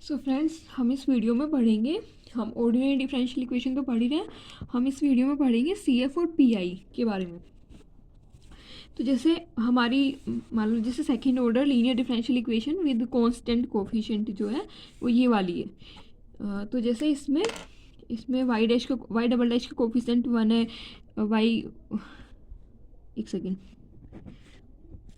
So friends, हम इस video में पढ़ेंगे, हम ऑर्डिनरी डिफरेंशियल इक्वेशन तो पढ़ ही रहे हैं, हम इस वीडियो में पढ़ेंगे CF और PI के बारे में। तो जैसे हमारी मान लो जैसे second order linear differential equation with constant coefficient जो है वो ये वाली है। तो जैसे इसमें इसमें वाई डबल डैश का कोफिशिएंट 1 है, वाई एक सेकेंड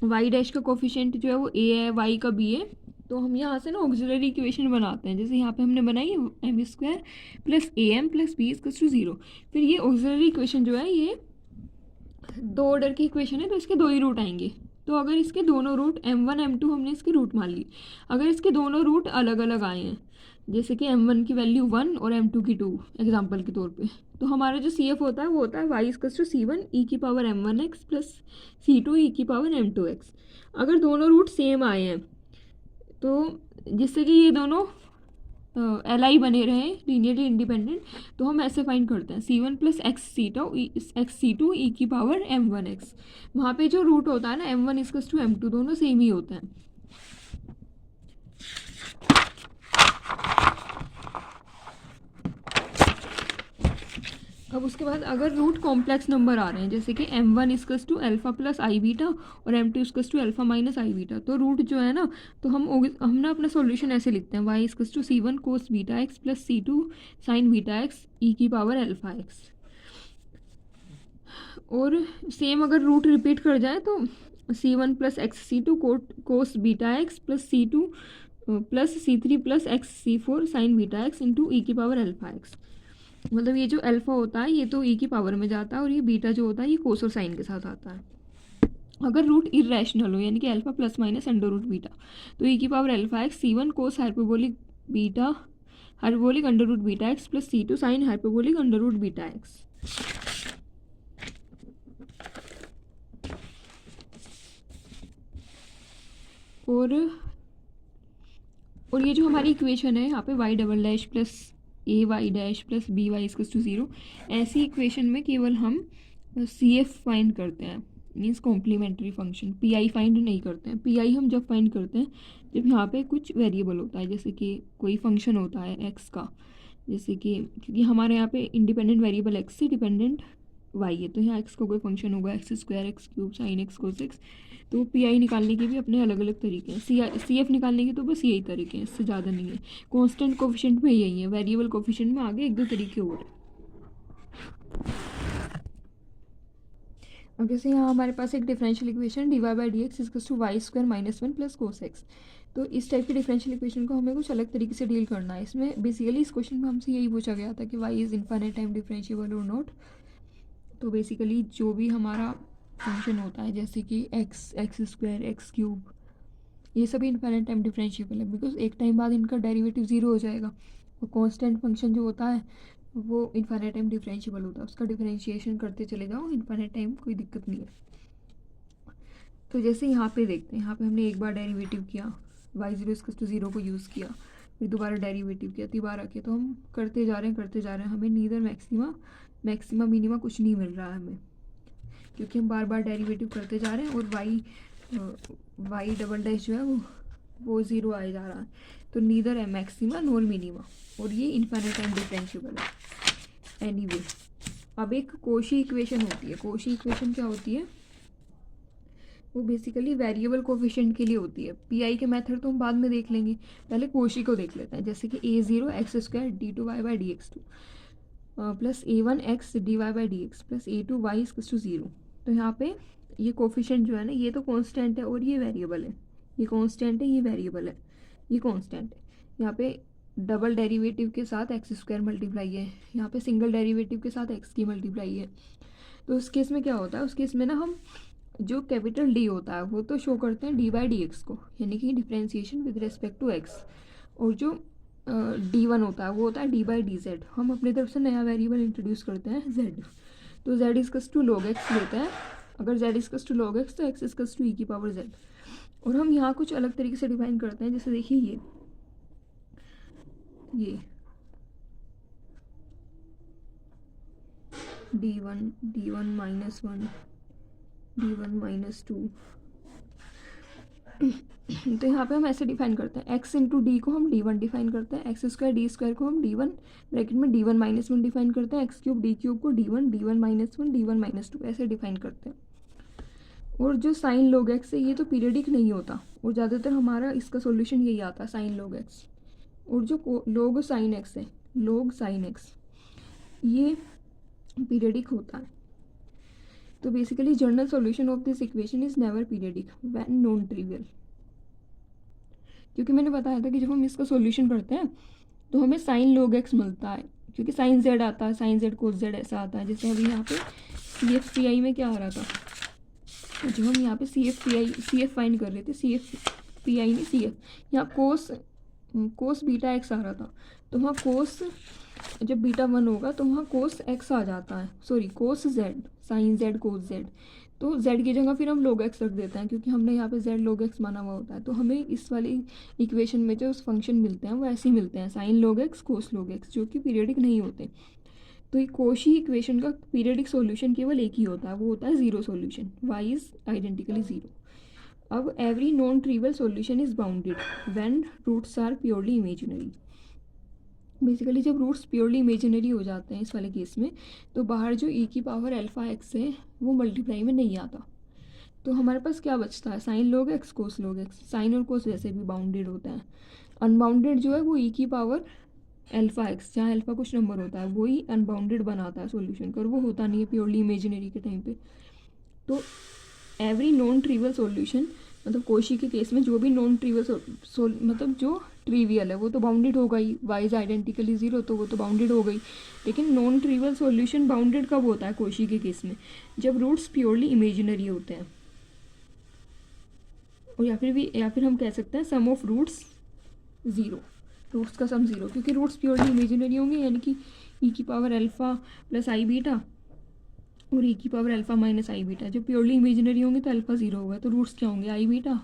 वाई डैश का कोफिशिएंट जो है वो A है, वाई का B है। तो हम यहाँ से ना ऑक्सिलरी इक्वेशन बनाते हैं। जैसे यहाँ पे हमने बनाई m² plus AM plus B equals to 0। फिर ये ऑक्सिलरी इक्वेशन जो है ये दो ऑर्डर की इक्वेशन है, तो इसके दो ही रूट आएंगे। तो अगर इसके दोनों रूट m1 m2 हमने इसके रूट मान ली, अगर इसके दोनों रूट अलग अलग आए हैं, जैसे कि m1 की वैल्यू 1 और m2 की 2 एग्जाम्पल के तौर पे, तो हमारा जो CF होता है वो होता है y equals to C1 e की power m1x plus C2 e की पावर m2x। अगर दोनों रूट सेम आए हैं तो जिससे कि ये दोनों LI बने रहे लीनियरली इंडिपेंडेंट, तो हम ऐसे फाइंड करते हैं C1 प्लस XC2 e की पावर m1x। वहाँ पे जो रूट होता है ना m1 इक्वल्स टू m2 दोनों सेम ही होते हैं। अब उसके बाद अगर रूट कॉम्प्लेक्स नंबर आ रहे हैं, जैसे कि m1 equals to alpha plus i beta और m2 equals to alpha minus i beta, तो रूट जो है ना, तो हम ना अपना सॉल्यूशन ऐसे लिखते हैं y equals to C1 cos beta x plus C2 sine beta x e की पावर अल्फा x। और सेम अगर रूट रिपीट कर जाए तो C1 plus x C2 cos beta x plus C2 plus C3 plus x C4 sine beta x into e की power alpha x। मतलब ये जो अल्फा होता है ये तो ई की पावर में जाता है, और ये बीटा जो होता है ये कोस और साइन के साथ आता है। अगर रूट इरेशनल हो यानी कि alpha plus minus under root beta, तो ई की power alpha x C1 cos hyperbolic beta hyperbolic under root beta x plus C2 sine hyperbolic under root beta x. और ये जो हमारी इक्वेशन है यहाँ पे y double dash plus AY dash plus BY equals to 0, ऐसी equation में केवल हम CF फाइंड करते हैं, means complementary function. PI find नहीं करते हैं। PI हम जब फाइंड करते हैं जब यहाँ पे कुछ वेरिएबल होता है, जैसे कि कोई फंक्शन होता है x का, जैसे कि क्योंकि हमारे यहाँ पे इंडिपेंडेंट वेरिएबल x से डिपेंडेंट y है, तो यहाँ x का कोई फंक्शन होगा x² x³ sine x cos x। तो PI निकालने के भी अपने अलग अलग तरीके हैं। CF निकालने के तो बस यही तरीके हैं, इससे ज़्यादा नहीं है। कांस्टेंट कोफिशिएंट में यही है, वेरिएबल कोफिशिएंट में आगे एक दो तरीके और हैं। अब जैसे यहाँ हमारे पास एक differential equation dy/dx equals to y² minus 1 plus cos x। तो इस टाइप की डिफरेंशियल इक्वेशन को हमें कुछ अलग तरीके से डील करना है। इसमें बेसिकली इस क्वेश्चन में हमसे यही पूछा गया था कि y is infinite time differentiable और नॉट। तो बेसिकली जो भी हमारा फंक्शन होता है, जैसे कि x² x³, ये सभी इनफाइनाइट टाइम डिफरेंशिएबल है, बिकॉज एक टाइम बाद इनका डेरिवेटिव 0 हो जाएगा। और कांस्टेंट फंक्शन जो होता है वो इनफाइनाइट टाइम डिफरेंशिएबल होता है, उसका डिफरेंशिएशन करते चले जाओ इनफाइनाइट टाइम, कोई दिक्कत नहीं है। तो जैसे यहाँ पे देखते हैं, यहाँ पे हमने एक बार डेरिवेटिव किया, y0 इक्वल्स टू 0 को यूज़ किया, फिर दोबारा डेरिवेटिव किया, तिबारा किया, तो हम करते जा रहे हैं, हमें नीदर मैक्सिमा मिनिमा कुछ नहीं मिल रहा है हमें, क्योंकि हम बार बार डेरिवेटिव करते जा रहे हैं और वाई डबल डैश जो है वो 0 आए जा रहा है। तो नीदर है मैक्सिमा नोर मिनिमा, और ये इनफाइनाइट टाइम डिफरेंशिएबल है। एनीवे, अब एक कोशी इक्वेशन होती है। कोशी इक्वेशन क्या होती है? वो बेसिकली वेरिएबल कोफिशिएंट के लिए होती है। PI के मेथड तो हम बाद में देख लेंगे, पहले कोशी को देख लेते हैं। जैसे कि A0 x² d2y/dx2 plus A1 x dy/dx plus A2 y equals to 0। तो यहाँ पे ये कोफिशिएंट जो है ना, ये तो कांस्टेंट है और ये वेरिएबल है। ये कांस्टेंट है, ये वेरिएबल है, ये कांस्टेंट है। यहाँ पे डबल डेरिवेटिव के साथ x² मल्टीप्लाई है, यहाँ पे सिंगल डेरिवेटिव के साथ x की मल्टीप्लाई है। तो उस केस में क्या होता है? उस केस में ना हम जो कैपिटल D होता है वो तो शो करते हैं d/dx को, यानी कि differentiation with respect to x। और जो D1 होता है वो होता है d/dz। हम अपनी तरफ से नया वेरिएबल इंट्रोड्यूस करते हैं z। तो z equals to log x लेते हैं। अगर z equals to log x तो x इक्वल्स टू e की पावर z। और हम यहाँ कुछ अलग तरीके से डिफाइन करते हैं, जैसे देखिए ये d1 -1 d1 -2 तो यहाँ पे हम ऐसे डिफाइन करते हैं, x इंटू डी को हम d1 डिफाइन करते हैं, एक्स स्क्वायर डी स्क्वायर को हम d1 ब्रैकेट में d1 माइनस वन डिफाइन करते हैं, एक्स क्यूब डी क्यूब को d1 minus one d1 minus two ऐसे डिफाइन करते हैं। और जो साइन log x है ये तो पीरियडिक नहीं होता, और ज़्यादातर हमारा इसका सॉल्यूशन यही आता है साइन log x। और जो log साइन x है, log साइन x, ये पीरियडिक होता है। तो basically general solution of this equation is never periodic when non trivial. क्योंकि मैंने बताया था कि जब हम इसका सॉल्यूशन करते हैं तो हमें साइन log x मिलता है, क्योंकि साइन z आता है, साइन z cos z ऐसा आता है। जैसे अभी यहाँ पे CF में क्या आ रहा था, जो हम यहाँ पे CF फाइंड कर रहे थे, CF नहीं CF, यहाँ कोस बीटा x आ रहा था। तो वहाँ कोस जब बीटा 1 होगा तो वहाँ कोस x आ जाता है, सॉरी कोस z, साइन z कोस z। तो z की जगह फिर हम log x रख देते हैं, क्योंकि हमने यहाँ पे z log x माना हुआ होता है। तो हमें इस वाली इक्वेशन में जो फंक्शन मिलते हैं वो ऐसे ही मिलते हैं, sine log x cos log x, जो कि पीरियडिक नहीं होते। तो ये कोशी इक्वेशन का पीरियडिक सॉल्यूशन केवल एक ही होता है, वो होता है zero solution, y is identically zero. अब every non trivial solution is bounded when roots are purely imaginary. Basically जब रूट्स प्योरली इमेजिनरी हो जाते हैं इस वाले केस में, तो बाहर जो e की पावर अल्फा x है वो मल्टीप्लाई में नहीं आता। तो हमारे पास क्या बचता है, sign log x cos log x। Sign और कोस वैसे भी बाउंडेड होता है, अनबाउंडेड जो है वो e की पावर अल्फा x, जहाँ अल्फा कुछ नंबर होता है वही अनबाउंडेड बनाता है सॉल्यूशन को, और वो होता नहीं है प्योरली इमेजिनरी के टाइम पे। तो एवरी नॉन ट्रिवियल सॉल्यूशन, मतलब कोशी के केस में जो भी नॉन ट्रिवियल मतलब जो ट्रिवियल है वो तो बाउंडेड होगा ही, y इज आइडेंटिकली जीरो, तो वो तो बाउंडेड हो गई। लेकिन नॉन ट्रिवियल सॉल्यूशन बाउंडेड कब होता है कोशी के केस में, जब रूट्स प्योरली इमेजिनरी होते हैं। और या फिर हम कह सकते हैं सम ऑफ रूट्स ज़ीरो, रूट्स का सम ज़ीरो, क्योंकि रूट्स प्योरली इमेजिनरी होंगे, यानी कि e की power alpha plus i beta और e की power alpha minus i beta. जब प्योरली इमेजिनरी होंगे तो अल्फ़ा ज़ीरो होगा, तो रूट्स क्या होंगे, आई बीटा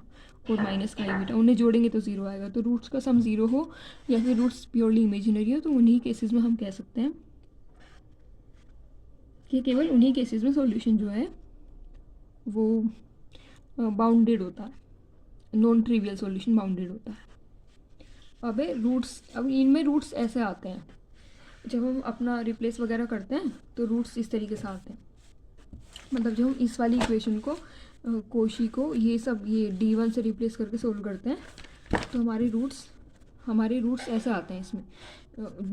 और माइनस का आई बीटा, उन्हें जोड़ेंगे तो ज़ीरो आएगा। तो रूट्स का सम ज़ीरो हो या फिर रूट्स प्योरली इमेजिनरी हो, तो उन्हीं केसेस में हम कह सकते हैं कि केवल उन्हीं केसेस में सॉल्यूशन जो है वो बाउंडेड होता है, नॉन ट्रिवियल सॉल्यूशन बाउंडेड होता है। अब इनमें रूट्स ऐसे आते हैं, जब हम अपना रिप्लेस वगैरह करते हैं तो रूट्स इस तरीके से आते हैं। मतलब जब हम इस वाली इक्वेशन को कोशी को ये d1 से रिप्लेस करके सोल्व करते हैं तो हमारे रूट्स ऐसे आते हैं। इसमें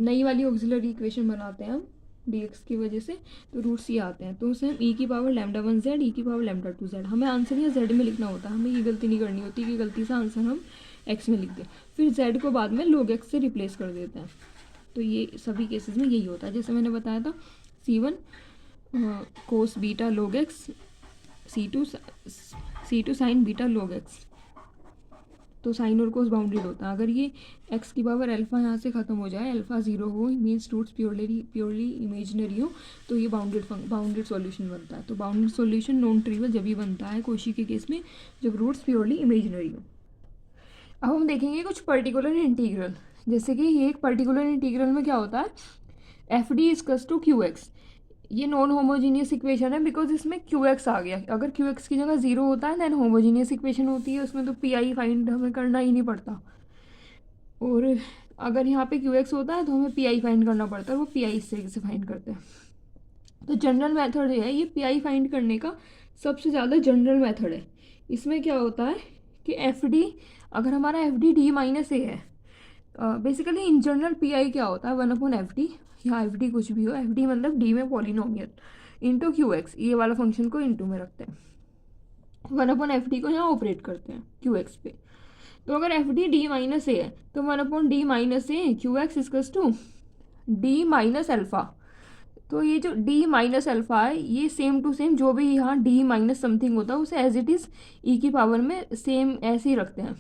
नई वाली ऑक्सिलरी इक्वेशन बनाते हैं हम dx की वजह से, तो रूट्स ये आते हैं। तो उसे हम e की पावर λ1z, e की पावर λ2z, हमें आंसर यहाँ z में लिखना होता है, हमें ये गलती नहीं करनी होती कि गलती से आंसर हम x में लिख दें, फिर z को बाद में log x से रिप्लेस कर देते हैं। तो ये सभी केसेस में यही होता है। जैसे मैंने बताया था c1 cos beta log x, c2 sine beta log x। तो साइन और कोस बाउंडेड होता है। अगर ये x की पावर अल्फ़ा यहाँ से ख़त्म हो जाए, अल्फ़ा ज़ीरो हो, मीन्स रूट्स प्योरली इमेजिनरी हो, तो ये बाउंडेड सॉल्यूशन बनता है। तो बाउंडेड सॉल्यूशन नॉन ट्रिवियल जब ही बनता है कोशी के केस में, जब रूट्स प्योरली इमेजिनरी हो। अब हम देखेंगे कुछ पर्टिकुलर इंटीग्रल, जैसे कि ये एक पर्टिकुलर इंटीग्रल में क्या होता है, F D equals to Q X. ये नॉन होमोजीनियस इक्वेशन है बिकॉज इसमें क्यू एक्स आ गया। अगर क्यू एक्स की जगह ज़ीरो होता है देन होमोजीनियस इक्वेशन होती है, उसमें तो पी आई फाइंड हमें करना ही नहीं पड़ता। और अगर यहाँ पे क्यू एक्स होता है तो हमें पी आई फाइंड करना पड़ता है, वो पी आई इस तरीके से फाइंड करते हैं। तो जनरल मेथड है ये, पी आई फाइंड करने का सबसे ज़्यादा जनरल मेथड है। इसमें क्या होता है कि एफ डी, अगर हमारा F D D minus A है, basically in general P I क्या होता है 1/fd, यहाँ एफ डी कुछ भी हो, एफ डी मतलब डी में पॉलिनोमियल इंटू क्यू एक्स, ये वाला फंक्शन को इंटू में रखते हैं, 1/fd को यहाँ ऑपरेट करते हैं क्यू एक्स पे। तो अगर F D D minus A है तो 1/d minus A Q X equals to D minus alpha. तो ये जो d माइनस अल्फ़ा है ये सेम टू सेम जो भी यहाँ d माइनस समथिंग होता है उसे एज इट इज़ e की पावर में सेम ऐसे ही रखते हैं।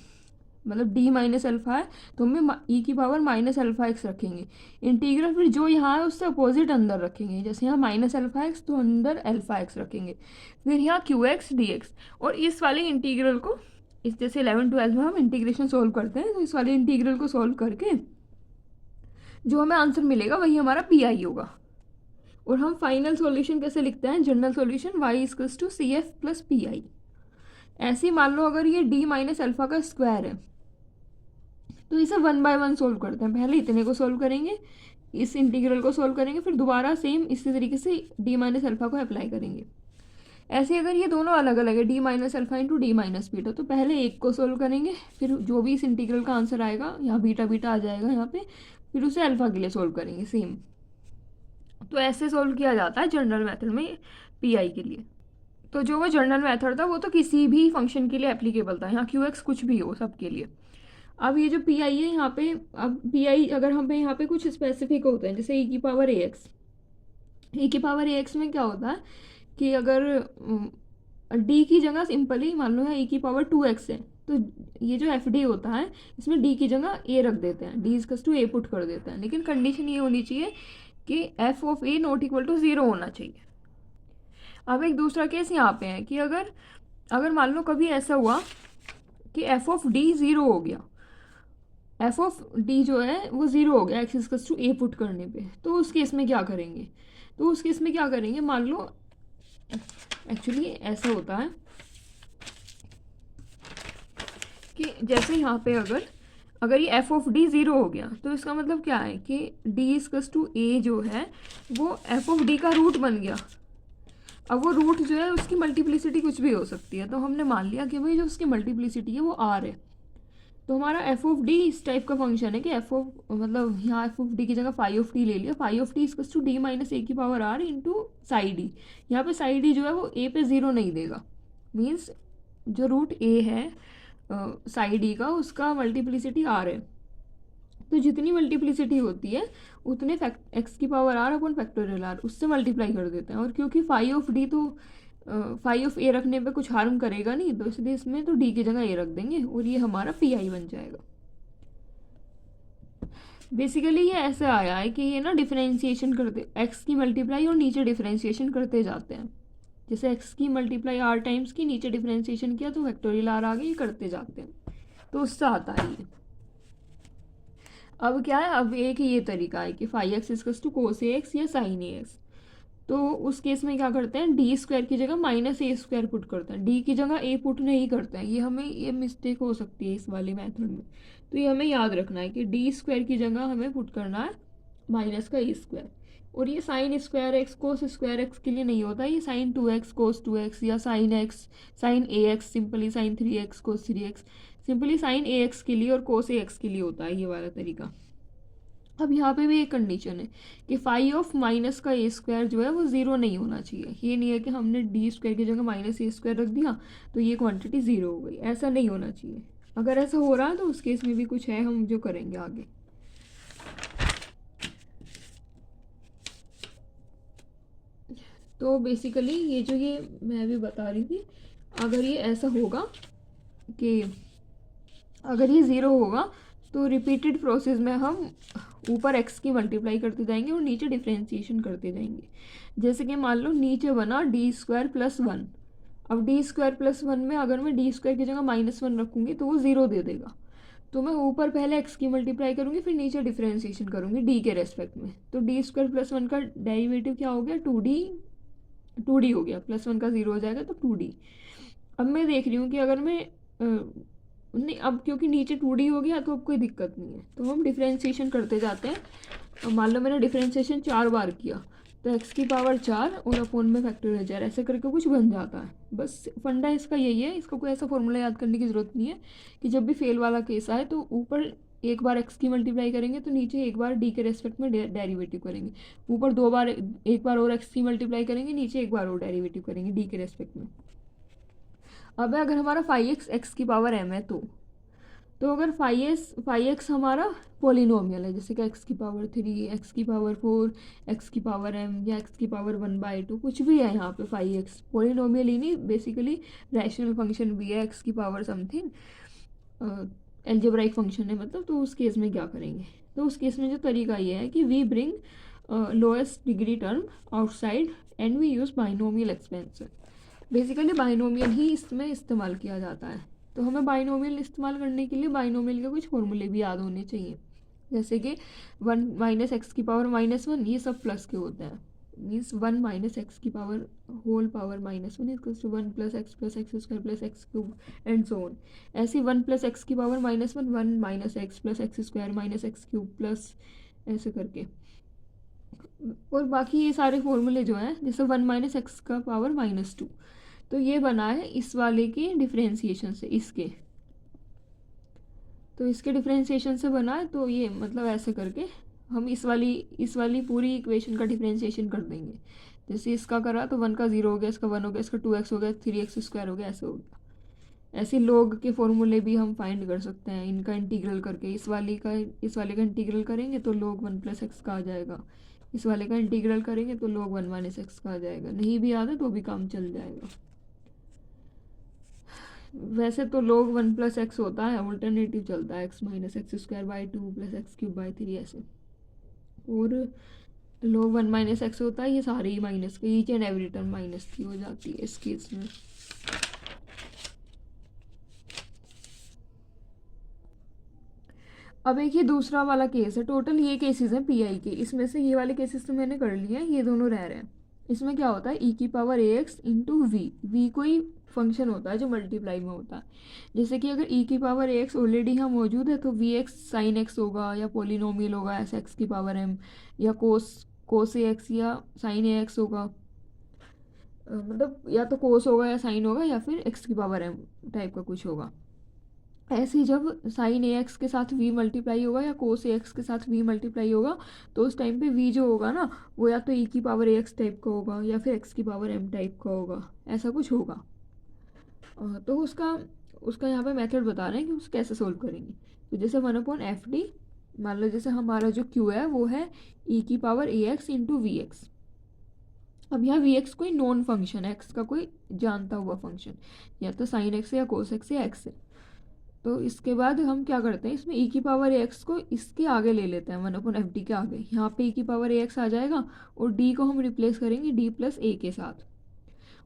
मतलब d माइनस अल्फ़ा है तो हम e की पावर माइनस अल्फ़ा एक्स रखेंगे। इंटीग्रल फिर जो यहाँ है उससे अपोजिट अंदर रखेंगे, जैसे यहाँ माइनस अल्फ़ा एक्स तो अंदर अल्फ़ा एक्स रखेंगे, फिर यहाँ क्यू एक्स डी एक्स। और इस वाले इंटीग्रल को इस जैसे 11-12 में हम इंटीग्रेशन सोल्व करते हैं, तो इस वाले इंटीग्रल को सोल्व करके जो हमें आंसर मिलेगा वही हमारा पी आई होगा। और हम फाइनल सॉल्यूशन कैसे लिखते हैं, general solution y equals to C F plus P I. ऐसे ही मान लो अगर ये d माइनस अल्फा का स्क्वायर है तो इसे 1/1 सोल्व करते हैं। पहले इतने को सोल्व करेंगे, इस इंटीग्रल को सोल्व करेंगे, फिर दोबारा सेम इसी तरीके से d माइनस अल्फा को अप्लाई करेंगे। ऐसे अगर ये दोनों अलग अलग है d minus alpha into D minus beta, तो पहले एक को सोल्व करेंगे, फिर जो भी इस इंटीग्रल का आंसर आएगा, यहाँ बीटा बीटा आ जाएगा यहाँ पे, फिर उसे अल्फा के लिए सोल्व करेंगे सेम। तो ऐसे सोल्व किया जाता है जनरल मेथड में पीआई के लिए। तो जो वो जनरल मेथड था वो तो किसी भी फंक्शन के लिए एप्लीकेबल था, यहाँ क्यू एक्स कुछ भी हो सबके लिए। अब ये जो पी आई है यहाँ पे, अब पी आई अगर हम पे यहाँ पे कुछ स्पेसिफिक होते हैं, जैसे ई की पावर ए एक्स, ई की पावर ए एक्स में क्या होता है कि अगर डी की जगह सिंपली मान लो है ई की पावर 2x है, तो ये जो एफ डी होता है इसमें डी की जगह ए रख देते हैं, डी इजकस टू ए पुट कर देते हैं, लेकिन कंडीशन ये होनी चाहिए कि F of A not equal to 0 होना चाहिए। अब एक दूसरा केस यहाँ पे है कि अगर अगर मान लो कभी ऐसा हुआ कि एफ ऑफ डी 0 हो गया, एफ ऑफ डी जो है वो 0 हो गया एक्स इजकस टू ए पुट करने पे, तो उस केस में क्या करेंगे? तो उस केस में क्या करेंगे, मान लो एक्चुअली ऐसा होता है कि जैसे यहाँ पे अगर ये एफ ऑफ डी 0 हो गया तो इसका मतलब क्या है कि डी इजकस टू ए जो है वो एफ ऑफ डी का रूट बन गया। अब वो रूट जो है उसकी मल्टीप्लिसिटी कुछ भी हो सकती है, तो हमने मान लिया कि भाई जो उसकी मल्टीप्लिसिटी है वो आर है। तो हमारा एफ ऑफ डी इस टाइप का फंक्शन है कि एफ ऑफ मतलब यहाँ एफ ऑफ डी की जगह फाई ऑफ डी ले लिया, फाई ऑफ डी इजकस टू डी माइनस ए की power r into psi D. यहाँ पे साई डी जो है वो ए पे 0 नहीं देगा, मीन्स जो रूट ए है साई डी का उसका मल्टीप्लिसिटी आर है। तो जितनी मल्टीप्लिसिटी होती है उतने एक्स की power R upon factorial R उससे मल्टीप्लाई कर देते हैं। और क्योंकि फाई ऑफ डी तो फाई ऑफ ए रखने पे कुछ हार्म करेगा नहीं, तो इसलिए इसमें तो डी की जगह ए रख देंगे और ये हमारा पी आई बन जाएगा। बेसिकली ये ऐसे आया है कि ये ना डिफरेंशिएशन करते एक्स की मल्टीप्लाई और नीचे डिफरेंशिएशन करते जाते हैं, जैसे एक्स की मल्टीप्लाई आर टाइम्स की, नीचे डिफरेंशिएशन किया तो फैक्टोरियल आर आगे, ये करते जाते हैं, तो उससे आता है ये। अब क्या है, अब एक ये तरीका है कि फाई एक्स इजकस टू कोस ए एक्स या साइन ए एक्स, तो उस केस में क्या करते हैं, डी स्क्वायर की जगह माइनस ए स्क्वायर पुट करते हैं, डी की जगह ए पुट नहीं करते हैं। ये हमें ये मिस्टेक हो सकती है इस वाले मेथड में, तो ये हमें याद रखना है कि डी स्क्वायर की जगह हमें पुट करना है माइनस का ए स्क्वायर। और ये sine square x cos square x के लिए नहीं होता, ये साइन 2x कोस 2x या sine x sign a x simply sign 3x cos 3x simply sign a x के लिए और कोस ए एक्स के लिए होता है ये वाला तरीका। अब यहाँ पे भी एक कंडीशन है कि फाई ऑफ माइनस का ए स्क्वायर जो है वो 0 नहीं होना चाहिए। ये नहीं है कि हमने डी स्क्वायर की जगह माइनस ए स्क्वायर रख दिया तो ये क्वांटिटी 0 हो गई, ऐसा नहीं होना चाहिए। अगर ऐसा हो रहा है तो उस केस में भी कुछ है हम जो करेंगे आगे। तो बेसिकली ये जो ये मैं भी बता रही थी, अगर ये ऐसा होगा कि अगर ये 0 होगा तो रिपीटेड प्रोसेस में हम ऊपर x की मल्टीप्लाई करते जाएंगे और नीचे डिफ्रेंशिएशन करते जाएंगे। जैसे कि मान लो नीचे बना डी स्क्वायर प्लस 1, अब डी स्क्वायर प्लस 1 में अगर मैं डी स्क्वायर की जगह -1 रखूँगी तो वो 0 दे देगा। तो मैं ऊपर पहले x की मल्टीप्लाई करूँगी फिर नीचे डिफ्रेंशिएशन करूँगी डी के रेस्पेक्ट में। तो डी स्क्वायर प्लस 1 का डेरिवेटिव क्या हो गया, 2d हो गया, प्लस 1 का 0 हो जाएगा तो 2d। अब मैं देख रही हूँ कि अगर मैं नहीं, अब क्योंकि नीचे 2d हो गया तो अब कोई दिक्कत नहीं है, तो हम डिफ्रेंशिएशन करते जाते हैं। अब मान लो मैंने डिफ्रेंशिएशन 4 बार किया तो x की पावर 4 और अपोन में फैक्टोरियल 4 ऐसे करके कुछ बन जाता है। बस फंडा इसका यही है, इसका कोई ऐसा फॉर्मूला याद करने की ज़रूरत नहीं है कि जब भी फेल वाला केस आए तो ऊपर एक बार x की मल्टीप्लाई करेंगे तो नीचे एक बार d के रेस्पेक्ट में डेरिवेटिव करेंगे, ऊपर 2 बार एक बार और x की मल्टीप्लाई करेंगे, नीचे एक बार और डेरिवेटिव करेंगे d के रेस्पेक्ट में। अब अगर हमारा फाई एक्स एक्स की पावर m है तो अगर फाई एक्स हमारा पॉलिनोमियल है, जैसे कि x की पावर 3, x की पावर 4, x की पावर m या x की पावर 1/2 कुछ भी है, यहाँ पे फाई एक्स पॉलिनोमियल ही नहीं बेसिकली रैशनल फंक्शन भी है, x की पावर समथिंग एल्जेब्राइक फंक्शन है मतलब। तो उस केस में क्या करेंगे, तो उस केस में जो तरीका ये है कि we bring lowest degree term outside and we use binomial expansion. Basically binomial ही इसमें इस्तेमाल किया जाता है। तो हमें बाइनोमियल इस्तेमाल करने के लिए बाइनोमियल के कुछ फॉर्मूले भी याद होने चाहिए, जैसे कि 1 - x की पावर -1 ये सब प्लस के होते हैं, मीन्स 1 माइनस एक्स की power whole power -1 equals to 1 plus X square plus X cube and so on. ऐसे 1 प्लस एक्स की power -1 1 minus X plus X square minus X cube plus ऐसे करके। और बाकी ये सारे फॉर्मूले जो हैं, जैसे 1 माइनस एक्स का पावर -2, तो ये बना है इस वाले के डिफ्रेंसिएशन से, इसके तो इसके डिफ्रेंसिएशन से बना है। तो ये मतलब ऐसे करके हम इस वाली पूरी इक्वेशन का डिफ्रेंसिएशन कर देंगे। जैसे इसका करा तो 1 का 0 हो गया, इसका 1 हो गया, इसका 2x हो गया, 3x स्क्वायर हो गया, ऐसे हो गया। ऐसे लॉग के फॉर्मूले भी हम फाइंड कर सकते हैं, इनका इंटीग्रल करके। इस वाले का इंटीग्रल करेंगे तो log 1 प्लस एक्स का आ जाएगा, इस वाले का इंटीग्रल करेंगे तो log 1 माइनस एक्स का आ जाएगा। नहीं भी आता तो भी काम चल जाएगा। वैसे तो log 1 प्लस एक्स होता है, अल्टरनेटिव चलता है x minus x square by 2 plus X cube by 3 ऐसे। और log 1 माइनस एक्स होता है, ये सारे ही माइनस के, each and every term minus की हो जाती है इस केस में। अब एक ये दूसरा वाला केस है। टोटल ये केसेस हैं पीआई के, इसमें से ये वाले केसेस तो मैंने कर लिए हैं, ये दोनों रह रहे हैं। इसमें क्या होता है, ई की power A X into V कोई फंक्शन होता है जो मल्टीप्लाई में होता है। जैसे कि अगर ई की पावर ए एक्स ऑलरेडी यहाँ मौजूद है तो वी एक्स साइन एक्स होगा, या पोलिनोमियल होगा एस एक्स की पावर एम, या कोस ए एक्स या साइन ए एक्स होगा। मतलब या तो कोस होगा या साइन होगा या फिर एक्स की पावर एम टाइप का कुछ होगा। ऐसे ही जब साइन ए एक्स के साथ वी मल्टीप्लाई होगा या कोस ए एक्स के साथ वी मल्टीप्लाई होगा, तो उस टाइम पे वी जो होगा ना, वो या तो ई की पावर ए एक्स टाइप का होगा या फिर एक्स की पावर एम टाइप का होगा, ऐसा कुछ होगा। तो उसका यहाँ पे मेथड बता रहे हैं कि उसको कैसे सोल्व करेंगे। तो जैसे 1/FD, मान लो जैसे हमारा जो क्यू है वो है ई की power A X into V X. अब यहाँ वी एक्स कोई नॉन फंक्शन है, एक्स का कोई जानता हुआ फंक्शन, या तो साइन एक्स है या कोस एक्स या एक्स है। तो इसके बाद हम क्या करते हैं, इसमें ई की पावर ए एक्स को इसके आगे ले लेते हैं 1/FD के आगे। यहाँ पे ई की पावर ए एक्स आ जाएगा और डी को हम रिप्लेस करेंगे डी प्लस ए के साथ।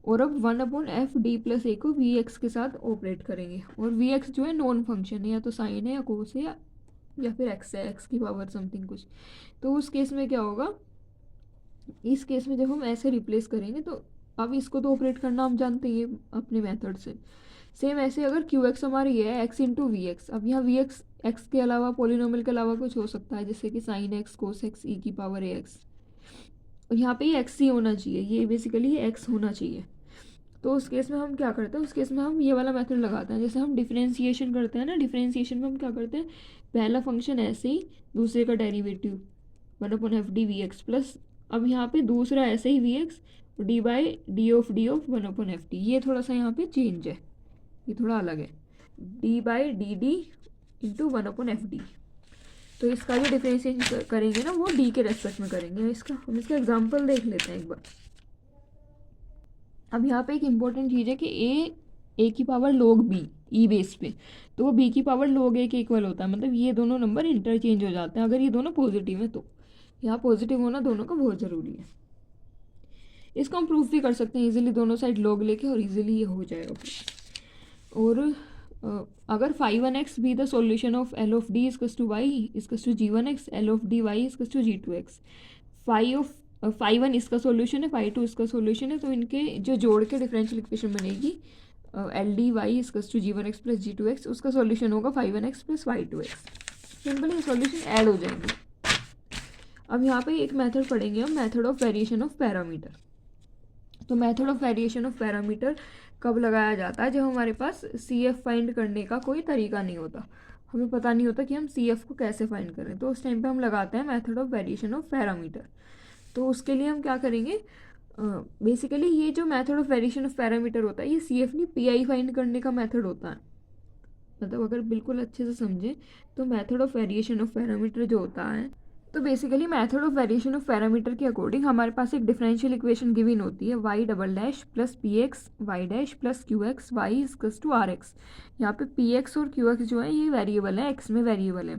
और अब 1/FD प्लस ए को वी एक्स के साथ ऑपरेट करेंगे। और वी एक्स जो है नॉन फंक्शन है, या तो साइन है या कोस है या फिर एक्स है, एक्स की पावर समथिंग कुछ। तो उस केस में क्या होगा, इस केस में जब हम ऐसे रिप्लेस करेंगे तो अब इसको तो ऑपरेट करना हम जानते हैं अपने मेथड से। सेम ऐसे अगर क्यू एक्स हमारी ये है एक्स इंटू वी एक्स। अब यहाँ वी एक्स एक्स के अलावा पोलिनोमियल के अलावा कुछ हो सकता है, जैसे कि sine x cos x e की पावर ए एक्स, और यहाँ पे ये एक्स ही होना चाहिए, ये बेसिकली एक्स होना चाहिए। तो उस केस में हम क्या करते हैं, उस केस में हम ये वाला मेथड लगाते हैं। जैसे हम डिफरेंशिएशन करते हैं ना, डिफरेंशिएशन में हम क्या करते हैं, पहला फंक्शन ऐसे ही, दूसरे का derivative 1/FD we x plus, अब यहाँ पे दूसरा ऐसे ही V x D by D of 1/FD। ये थोड़ा सा यहाँ पे चेंज है, ये थोड़ा अलग है, D by D D into 1/FD। तो इसका जो डिफरेंशिएशन करेंगे ना वो डी के रेस्पेक्ट में करेंगे। हम इसका एग्जाम्पल देख लेते हैं एक बार। अब यहाँ पे एक इम्पोर्टेंट चीज़ है कि ए की पावर log b ई बेस पे, तो वो बी की पावर log a के इक्वल होता है। मतलब ये दोनों नंबर इंटरचेंज हो जाते हैं अगर ये दोनों पॉजिटिव हैं। तो यहाँ पॉजिटिव होना दोनों का बहुत ज़रूरी है। इसको हम प्रूफ भी कर सकते हैं इजीली, दोनों साइड log लेके, और इजीली ये हो जाएगा। और अगर phi 1x be the solution of L of D इजकस टू वाई इजकस to g1x, L of D y इजकस टू g2x, phi 1 इसका सॉल्यूशन है, phi 2 इसका सॉल्यूशन है, तो इनके जो जोड़ के डिफरेंशियल इक्वेशन बनेगी एल डी वाई इजकस टू g1x प्लस g2x, उसका सॉल्यूशन होगा phi 1x plus phi 2x। Simply solution add हो जाएंगे। अब यहाँ पे एक मेथड पढ़ेंगे हम, method of variation of parameter. तो method of variation of parameter कब लगाया जाता है, जब हमारे पास सी एफ फाइंड करने का कोई तरीका नहीं होता, हमें पता नहीं होता कि हम सी एफ को कैसे फाइंड करें। तो उस टाइम पे हम लगाते हैं method of variation of parameter. तो उसके लिए हम क्या करेंगे, बेसिकली ये जो method of variation of parameter होता है, ये सी एफ नहीं पी आई फाइंड करने का मेथड होता है। मतलब अगर बिल्कुल अच्छे से समझें तो method of variation of parameter जो होता है, तो basically method of variation of parameter के अकॉर्डिंग हमारे पास एक डिफरेंशियल इक्वेशन गिवन होती है, Y double dash plus P X Y dash plus Q X Y equals to are X. यहाँ पे पी एक्स और क्यू एक्स जो है ये वेरिएबल है, एक्स में वेरिएबल है।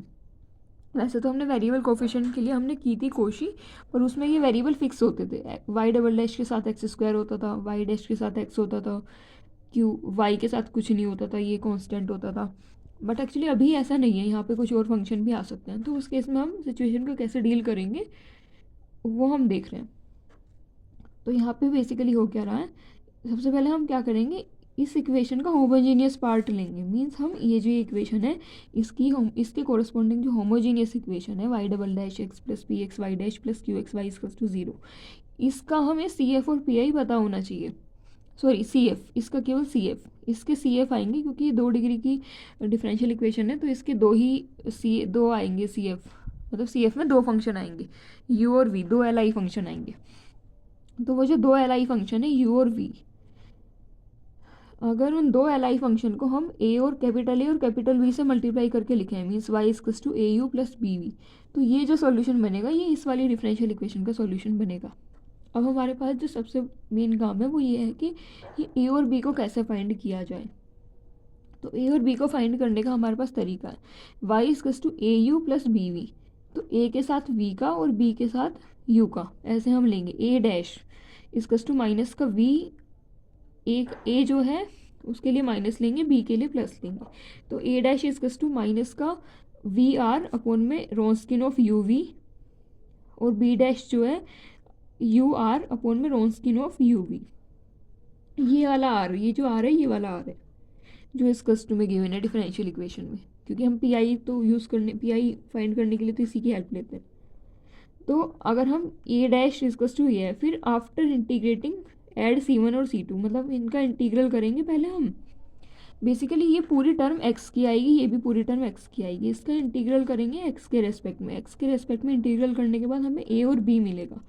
वैसे तो हमने वेरिएबल कोफिशिएंट के लिए हमने की थी कोशी, पर उसमें ये वेरिएबल फिक्स होते थे। वाई डबल डैश के साथ एक्स स्क्वायर होता था, वाई डैश के साथ एक्स होता था, क्यू वाई के साथ कुछ नहीं होता था, ये कांस्टेंट होता था। बट एक्चुअली अभी ऐसा नहीं है, यहाँ पे कुछ और फंक्शन भी आ सकते हैं। तो उस केस में हम सिचुएशन को कैसे डील करेंगे वो हम देख रहे हैं। तो यहाँ पे बेसिकली हो क्या रहा है, सबसे पहले हम क्या करेंगे, इस इक्वेशन का होमोजीनियस पार्ट लेंगे। मींस हम ये जो इक्वेशन है इसके कोरस्पॉन्डिंग जो होमोजीनियस इक्वेशन है Y double dash X plus P X Y dash plus Q X Y equals to 0, इसका हमें सी एफ और पी आई पता होना चाहिए। सॉरी सी एफ, इसका केवल सी एफ, इसके सी एफ आएंगे क्योंकि ये 2 डिग्री की डिफरेंशियल इक्वेशन है, तो इसके दो आएंगे सी एफ, मतलब सी एफ में 2 फंक्शन आएंगे, यू और वी, 2 एल आई फंक्शन आएंगे। तो वो जो 2 एल आई फंक्शन है यू और वी, अगर उन 2 एल आई फंक्शन को हम ए और कैपिटल वी से मल्टीप्लाई करके लिखें, means Y equals to A U plus B V, तो ये जो सॉल्यूशन बनेगा ये इस वाली डिफरेंशियल इक्वेशन का सॉल्यूशन बनेगा। अब हमारे पास जो सबसे मेन काम है वो ये है कि ये ए और बी को कैसे फाइंड किया जाए। तो ए और बी को फाइंड करने का हमारे पास तरीका है, Y equals to A U plus B V, तो ए के साथ वी का और बी के साथ यू का, ऐसे हम लेंगे ए डैश इक्वल्स टू माइनस का वी, एक ए जो है उसके लिए माइनस लेंगे, बी के लिए प्लस लेंगे, तो ए डैश इक्वल्स टू माइनस का वी आर अपॉन में रोन्स्किन ऑफ यू वी, और बी डैश जो है यू आर अपॉन में रोन्स्किन ऑफ यू वी। ये वाला आर, ये जो आर है ये वाला आर है जो इस कस्ट में गिवन है डिफरेंशियल इक्वेशन में, क्योंकि हम पी आई तो यूज़ करने, पी आई फाइंड करने के लिए तो इसी की हेल्प लेते हैं। तो अगर हम ए डैश इक्वल्स टू ये है, फिर आफ्टर इंटीग्रेटिंग ऐड C1 और C2, मतलब इनका इंटीग्रल करेंगे पहले हम। बेसिकली ये पूरी टर्म x की आएगी, ये भी पूरी टर्म x की आएगी, इसका इंटीग्रल करेंगे x के रेस्पेक्ट में। x के रेस्पेक्ट में इंटीग्रल करने के बाद हमें a और b मिलेगा।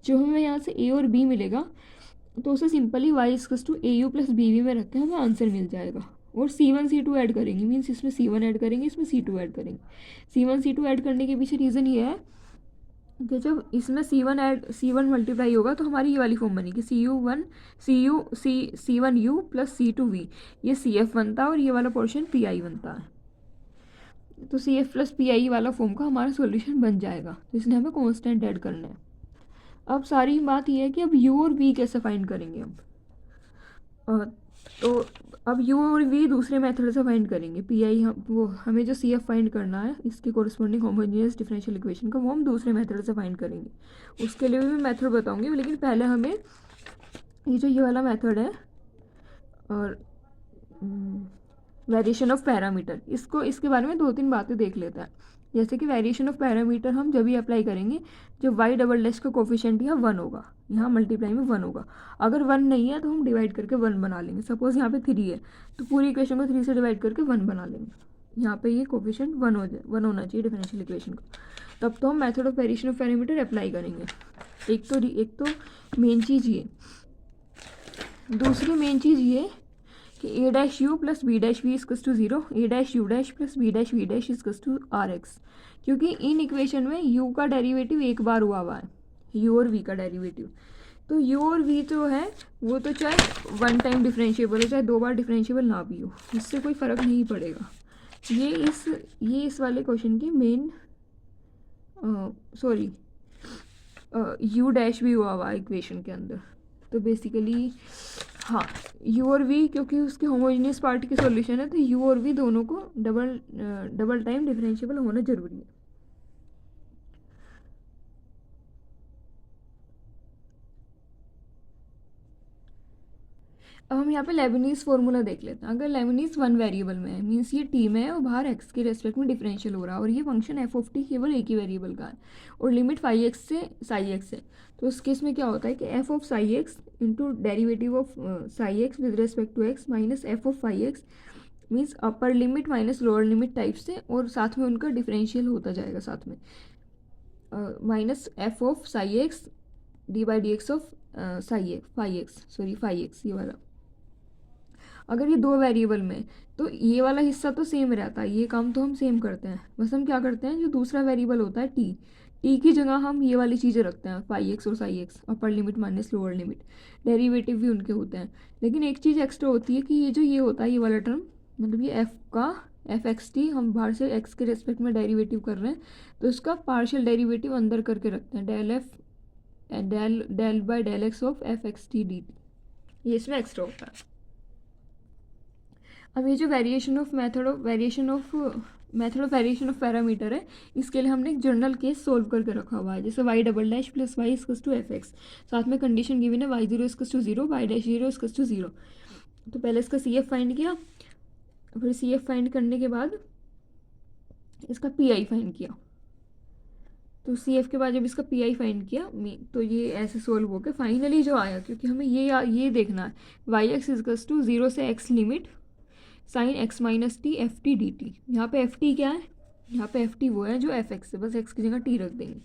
जो हमें यहाँ से a और b मिलेगा तो उसे simply y equals to A U plus B V में रख के हमें आंसर मिल जाएगा। और C1 C2 ऐड करेंगे, मीन्स इसमें C1 ऐड करेंगे, इसमें C2 ऐड करेंगे। C1 C2 ऐड करने के पीछे रीज़न ये है कि जब इसमें C1 मल्टीप्लाई होगा तो हमारी ये वाली फॉर्म बनेगी C1U प्लस C2V, ये CF बनता है और ये वाला पोर्शन PI बनता है। तो CF प्लस PI वाला फॉर्म का हमारा सॉल्यूशन बन जाएगा, तो इसलिए हमें कांस्टेंट ऐड करना है। अब सारी बात यह है कि अब U और V कैसे फाइंड करेंगे अब। तो अब U और V दूसरे मेथड से फाइंड करेंगे। PI वो हमें जो CF फाइंड करना है इसके कोरस्पॉन्डिंग होमोजेनियस डिफरेंशियल इक्वेशन का, वो हम दूसरे मेथड से फाइंड करेंगे। उसके लिए भी मैं मेथड बताऊंगी, लेकिन पहले हमें ये जो ये वाला मेथड है और वेरिएशन ऑफ पैरामीटर, इसके बारे में 2-3 बातें देख लेते हैं। जैसे कि वेरिएशन ऑफ पैरामीटर हम जब भी अप्लाई करेंगे जब वाई डबल डैश का कोफिशिएंट यहाँ 1 होगा, यहाँ मल्टीप्लाई में 1 होगा। अगर 1 नहीं है तो हम डिवाइड करके 1 बना लेंगे। सपोज यहाँ पे 3 है तो पूरी इक्वेशन को 3 से डिवाइड करके 1 बना लेंगे। यहाँ पे ये कोफिशिएंट 1 हो जाए, 1 होना चाहिए डिफरेंशियल इक्वेशन का। तब तो हम method of variation of parameter apply करेंगे। एक तो मेन चीज़ ये, दूसरी मेन चीज़ ये कि a dash u plus b dash v equals to 0, a dash u dash plus b dash v dash equals to are x, क्योंकि इन इक्वेशन में यू का डेरिवेटिव एक बार हुआ है, यू और वी का डेरिवेटिव। तो यू और वी जो है वो तो चाहे 1 टाइम डिफरेंशिएबल हो चाहे 2 बार डिफरेंशिएबल ना भी हो, इससे कोई फ़र्क नहीं पड़ेगा। ये इस वाले क्वेश्चन की मेन सॉरी यू डैश भी हुआ इक्वेशन के अंदर। तो बेसिकली हाँ, यू और वी क्योंकि उसके होमोजेनियस पार्ट के सॉल्यूशन है, तो यू और वी दोनों को डबल टाइम डिफरेंशिएबल होना जरूरी है। अब हम यहाँ पे लेबनीज फार्मूला देख लेते हैं। अगर लेबनीज 1 वेरिएबल में है, मीन्स ये टी में है और बाहर एक्स के रेस्पेक्ट में डिफरेंशियल हो रहा है, और ये फंक्शन एफ ऑफ टी केवल एक ही वेरिएबल का है और लिमिट फाई एक्स से साई एक्स है, तो उस केस में क्या होता है कि F of psi X into derivative of psi X with respect to X minus F of phi X, means upper limit minus lower limit type से, और साथ में उनका डिफरेंशियल होता जाएगा साथ में, minus F of psi X D by D X of phi X, ये वाला। अगर ये 2 वेरिएबल में तो ये वाला हिस्सा तो सेम रहता है, ये काम तो हम सेम करते हैं, बस हम क्या करते हैं जो दूसरा वेरिएबल होता है टी की जगह हम ये वाली चीज़ें रखते हैं, फाई एक्स और साई एक्स, अपर limit minus lower limit, derivative भी उनके होते हैं। लेकिन एक चीज़ एक्स्ट्रा होती है कि ये जो ये होता है ये वाला टर्म, मतलब ये एफ एक्स टी हम बाहर से एक्स के रेस्पेक्ट में डेरिवेटिव कर रहे हैं, तो इसका पार्शियल डेरिवेटिव अंदर करके रखते हैं, del by del X of F X T D T, ये इसमें एक्स्ट्रा होता है। अब ये जो variation of variation of parameter है, इसके लिए हमने एक जनरल केस सोल्व करके रखा हुआ है, जैसे Y double dash plus Y equals to F X, साथ में कंडीशन गिवन है Y zero equals to zero, Y dash zero equals to zero. तो पहले इसका सी एफ फाइंड किया, फिर सी एफ फाइंड करने के बाद इसका पी आई फाइंड किया। तो सी एफ के बाद जब इसका पी आई फाइंड किया तो ये ऐसे सोल्व होकर फाइनली जो आया, क्योंकि हमें ये देखना है y x equals to zero से x limit sine x minus t f t D t. यहाँ पे एफ टी क्या है, यहाँ पे एफ टी वो है जो एफ एक्स है, बस एक्स की जगह टी रख देंगे।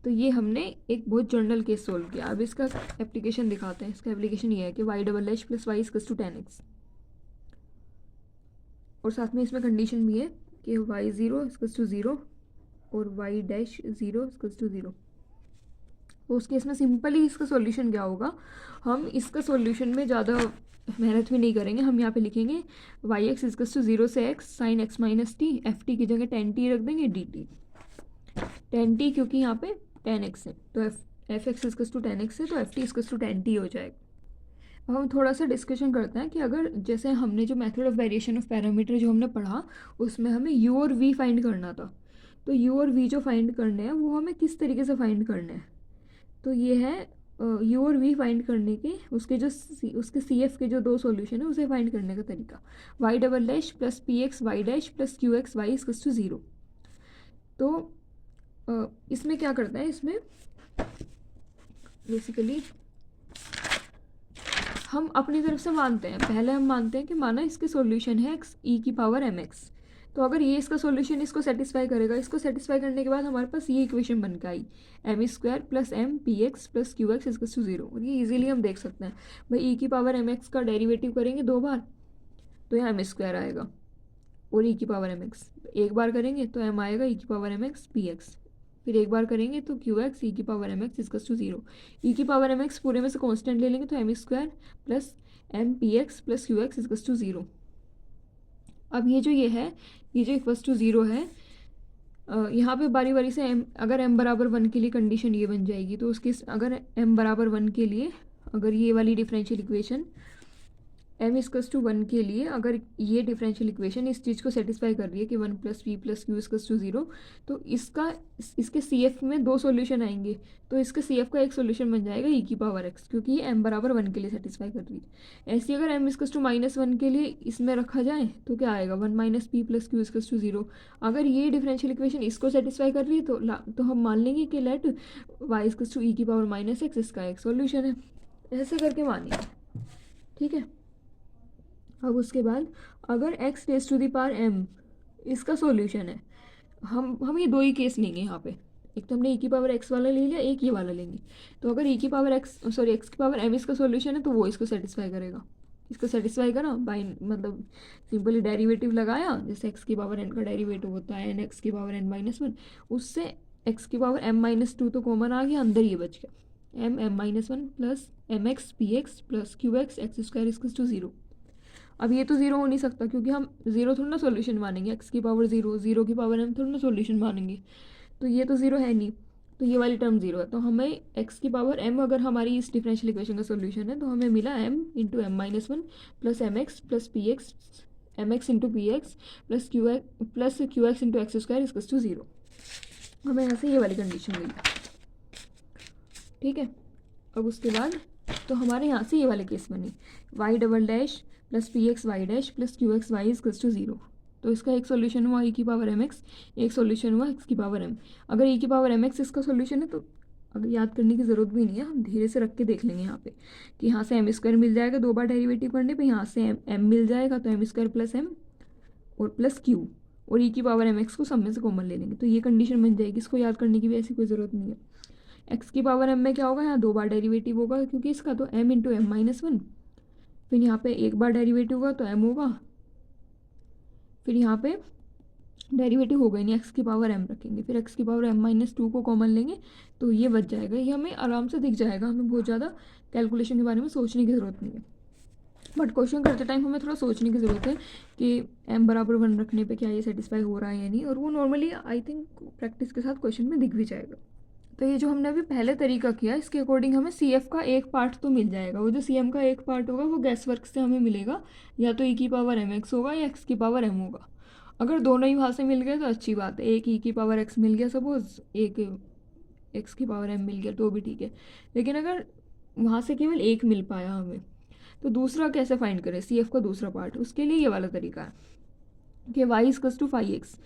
तो ये हमने एक बहुत जनरल केस सोल्व किया। अब इसका एप्लीकेशन दिखाते हैं। इसका एप्लीकेशन ये है कि y double h plus Y equals to 10x, और साथ में इसमें कंडीशन भी है कि y zero equals to zero और y dash zero equals to zero. तो उस केस में सिंपली इसका सॉल्यूशन क्या होगा, हम इसका सॉल्यूशन में ज़्यादा मेहनत भी नहीं करेंगे। हम यहाँ पे लिखेंगे y x equals to zero से x sine x minus t, f t की जगह 10t रख देंगे, डी टी 10t, क्योंकि यहाँ पे 10x है तो F x equals to 10x है तो F T equals to 10t हो जाएगा। अब हम थोड़ा सा डिस्कशन करते हैं कि अगर जैसे हमने जो method of variation of parameter जो हमने पढ़ा, उसमें हमें u और v फाइंड करना था। तो u और v जो फाइंड करने हैं वो हमें किस तरीके से फाइंड करने हैं, तो ये है u और v फाइंड करने के उसके सी एफ के जो दो सॉल्यूशन है उसे फाइंड करने का तरीका, Y double dash plus P X Y dash plus Q X Y equals to zero. तो इसमें क्या करते हैं, इसमें बेसिकली हम अपनी तरफ से मानते हैं, पहले हम मानते हैं कि माना इसके सॉल्यूशन है x e की पावर mx। तो अगर ये इसका सॉल्यूशन इसको सेटिस्फाई करेगा, इसको सेटिस्फाई करने के बाद हमारे पास ये इक्वेशन बन के आई M square plus M P X plus Q X equals to zero. और ये इजीली हम देख सकते हैं भाई, e की पावर एम एक्स का डेरिवेटिव करेंगे 2 बार तो यहाँ एम स्क्वायर आएगा, और e की पावर एम एक्स एक बार करेंगे तो m आएगा e की power M x P x, फिर एक बार करेंगे तो क्यू एक्स ई की power M x equals to zero. E की पावर एम एक्स पूरे में से कांस्टेंट ले लेंगे तो M square plus M P X plus Q X equals to zero. अब ये जो इक्वल्स टू ज़ीरो है, यहाँ पे बारी बारी से m, अगर m बराबर 1 के लिए कंडीशन ये बन जाएगी, तो उसके अगर m बराबर 1 के लिए अगर ये वाली differential equation m equals to 1 के लिए अगर ये डिफरेंशियल इक्वेशन इस चीज़ को सेटिस्फाई कर रही है कि 1 plus P plus Q equals to zero, तो इसके सी एफ में 2 सॉल्यूशन आएंगे। तो इसके सी एफ का एक सॉल्यूशन बन जाएगा e की पावर x, क्योंकि ये m बराबर 1 के लिए सेटिस्फाई कर रही है। ऐसे अगर m इक्वल्स टू -1 के लिए इसमें रखा जाए तो क्या आएगा, 1 minus P plus Q equals to zero. अगर ये डिफरेंशियल इक्वेशन इसको सेटिस्फाई कर रही है तो हम मान लेंगे कि let y equals to e की पावर -x इसका एक सॉल्यूशन है। ऐसे करके मानिए, ठीक है। अब उसके बाद अगर x raise to the power m इसका सॉल्यूशन है, हम ये 2 ही केस लेंगे यहाँ पे। एक तो हमने e की पावर x वाला ले लिया, एक ये वाला लेंगे। तो अगर x की पावर m इसका सॉल्यूशन है तो वो इसको सेटिस्फाई करेगा। इसको सेटिस्फाई करा बाई मतलब सिंपली डेरिवेटिव लगाया, जैसे x की पावर n का डेरिवेटिव होता है n x की पावर n माइनस 1, उससे x की पावर m माइनस 2 तो कॉमन आ गया, अंदर ये बच गया m minus 1 plus M x P X plus Q X X square equals to zero. अब ये तो ज़ीरो हो नहीं सकता, क्योंकि हम ज़ीरो थोड़ा ना सॉल्यूशन मानेंगे, x की पावर ज़ीरो की पावर m थोड़ा ना सॉल्यूशन मानेंगे, तो ये तो ज़ीरो है नहीं, तो ये वाली टर्म ज़ीरो है। तो हमें x की पावर m अगर हमारी इस डिफरेंशियल इक्वेशन का सॉल्यूशन है तो हमें मिला m into M minus 1 plus M X plus P X M X into P X plus Q X into X square equals to zero. हमें यहाँ से ये वाली कंडीशन मिली, ठीक है। अब उसके बाद तो हमारे यहाँ से ये वाले केस बनी Y double dash plus P X Y dash plus Q X Y equals to zero. तो इसका एक सॉल्यूशन हुआ e की पावर एम एक्स, एक सॉल्यूशन हुआ x की पावर m। अगर e की पावर एम एक्स इसका सॉल्यूशन है तो अगर याद करने की ज़रूरत भी नहीं है, हम धीरे से रख के देख लेंगे यहाँ पे कि यहाँ से एम स्क्वायर मिल जाएगा 2 बार डेरिवेटिव करने पे, यहाँ से m मिल जाएगा तो एम स्क्वायर प्लस m और प्लस q, और e की पावर एम एक्स को सब में से कॉमन ले लेंगे तो ये कंडीशन बन जाएगी। इसको याद करने की भी ऐसी कोई ज़रूरत नहीं है। x की पावर m में क्या होगा, यहाँ 2 बार डेरिवेटिव होगा क्योंकि इसका, तो m इंटू एम माइनस 1, फिर यहाँ पे एक बार डेरिवेटिव होगा तो m होगा, फिर यहाँ पे डेरिवेटिव होगा नहीं, x की पावर m रखेंगे, फिर x की पावर m माइनस 2 को कॉमन लेंगे तो ये बच जाएगा। ये हमें आराम से दिख जाएगा, हमें बहुत ज़्यादा कैलकुलेशन के बारे में सोचने की ज़रूरत नहीं है। बट क्वेश्चन करते टाइम हमें थोड़ा सोचने की ज़रूरत है कि m बराबर 1 रखने पे क्या ये सेटिस्फाई हो रहा है या नहीं, और वो नॉर्मली आई थिंक प्रैक्टिस के साथ क्वेश्चन में दिख भी जाएगा। तो ये जो हमने अभी पहले तरीका किया, इसके अकॉर्डिंग हमें सी एफ का एक पार्ट तो मिल जाएगा। वो जो सी एम का एक पार्ट होगा वो गैस वर्क से हमें मिलेगा, या तो ई की पावर एम एक्स होगा या एक्स की पावर एम होगा। अगर दोनों ही वहाँ से मिल गए तो अच्छी बात है, एक ई की पावर एक्स मिल गया सपोज, एक एक्स की पावर एम मिल गया तो भी ठीक है। लेकिन अगर वहाँ से केवल एक मिल पाया हमें, तो दूसरा कैसे फाइंड करें, सी एफ का दूसरा पार्ट, उसके लिए ये वाला तरीका है कि y equals to 5x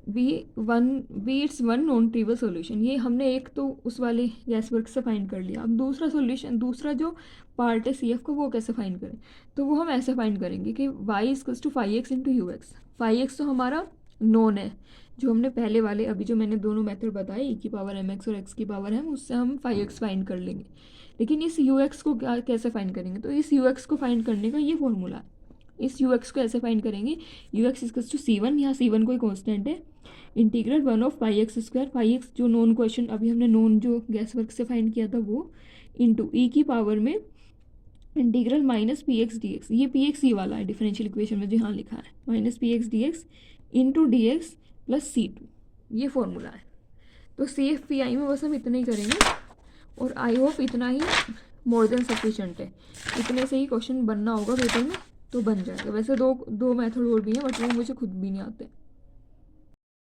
b it's one non trivial solution. ये हमने एक तो उस वाले गैस वर्क से फाइंड कर लिया। अब दूसरा सोल्यूशन, दूसरा जो पार्ट है सी एफ का, वो कैसे फाइंड करें, तो वो हम ऐसे फाइंड करेंगे कि y equals to 5x into u x. 5x तो हमारा नॉन है, जो हमने पहले वाले अभी जो मैंने दोनों मेथड बताए, ई की पावर एम एक्स और एक्स की पावर एम, उससे हम 5x फाइंड कर लेंगे। लेकिन इस यू एक्स को कैसे फाइंड करेंगे, तो इस यू एक्स को फाइंड करने का ये फॉर्मूला है। इस यू एक्स को ऐसे फाइंड करेंगे, u x equals to c one, यहाँ सी वन कोई कॉन्स्टेंट है, इंटीग्रल 1 ऑफ 5x², 5x जो नॉन क्वेश्चन अभी हमने नॉन जो गैस वर्क से फाइंड किया था वो, इंटू ई की पावर में integral minus p x d x. ये पी एक्स ये वाला है डिफरेंशियल इक्वेशन में जो यहाँ लिखा है, minus p x d x into d x plus c two, ये फॉर्मूला है। तो सी एफ पी आई में बस हम इतना ही करेंगे, और आई होप इतना ही मोर देन सफिशेंट है। इतने से ही क्वेश्चन बनना होगा पेपर में, तो बन जाएगा। वैसे दो मेथड और भी हैं, बट वो मुझे खुद भी नहीं आते।